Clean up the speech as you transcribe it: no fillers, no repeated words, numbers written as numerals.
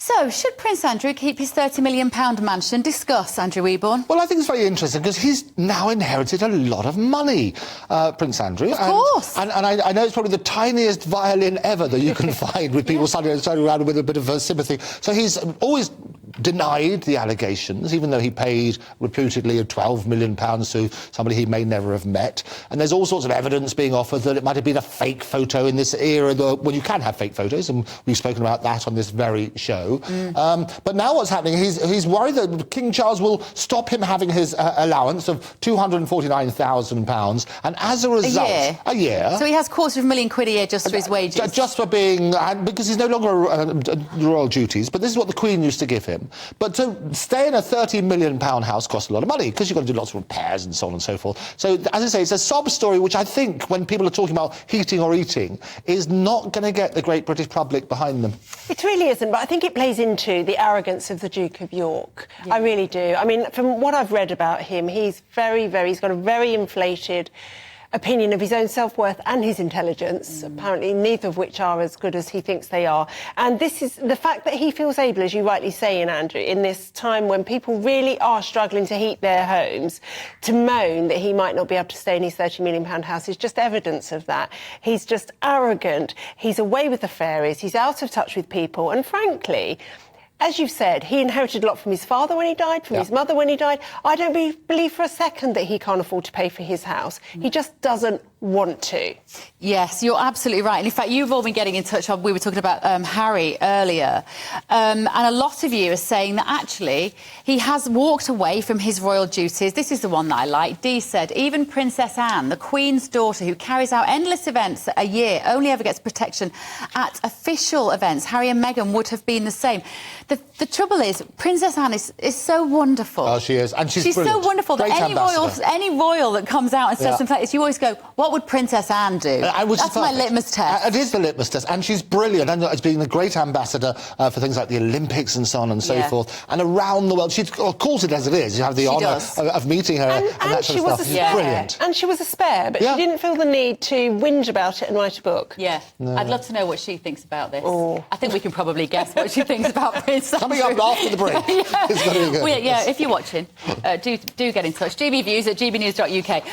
So, should Prince Andrew keep his £30 million mansion? Discuss, Andrew Webborn. Well, I think it's very interesting because he's now inherited a lot of money, Prince Andrew. Of course. And I know it's probably the tiniest violin ever that you can find with people standing around with a bit of sympathy. So he's always denied the allegations, even though he paid reputedly £12 million to somebody he may never have met. And there's all sorts of evidence being offered that it might have been a fake photo in this era, when you can have fake photos, and we've spoken about that on this very show. But now what's happening, he's worried that King Charles will stop him having his allowance of £249,000, and as a result... A year? So he has £250,000 a year just for his wages? Just for being... because he's no longer royal duties, but this is what the Queen used to give him. But to stay in a £30 million house costs a lot of money, because you've got to do lots of repairs and so on and so forth. So, as I say, it's a sob story, which I think, when people are talking about heating or eating, is not going to get the great British public behind them. It really isn't, but I think it plays into the arrogance of the Duke of York. Yeah. I really do. I mean, from what I've read about him, he's he's got a very inflated opinion of his own self-worth and his intelligence, apparently neither of which are as good as he thinks they are. And this is the fact that he feels able, as you rightly say, Andrew, in this time when people really are struggling to heat their homes, to moan that he might not be able to stay in his £30 million house is just evidence of that. He's just arrogant, he's away with the fairies, he's out of touch with people, and frankly, as you've said, he inherited a lot from his father when he died, from his mother when he died. I don't believe for a second that he can't afford to pay for his house. He just doesn't want to. Yes, you're absolutely right. And in fact, you've all been getting in touch. We were talking about Harry earlier. And a lot of you are saying that actually he has walked away from his royal duties. This is the one that I like. Dee said, even Princess Anne, the Queen's daughter, who carries out endless events a year, only ever gets protection at official events. Harry and Meghan would have been the same. The trouble is, Princess Anne is so wonderful. Oh, she is. And she's so wonderful that any royal that comes out and says something like this, you always go, what would Princess Anne do? That's my litmus test. It is the litmus test. And she's brilliant. And as being a great ambassador for things like the Olympics and so on and so forth. And around the world, she's courted as it is. You have the honour of meeting her and that sort of stuff. She's brilliant. And she was a spare, but she didn't feel the need to whinge about it and write a book. Yeah. No. I'd love to know what she thinks about this. Oh. I think we can probably guess what she thinks about Princess Anne. Coming up after the break. It's going to be good. If you're watching, do get in touch. GBViews@gbnews.uk.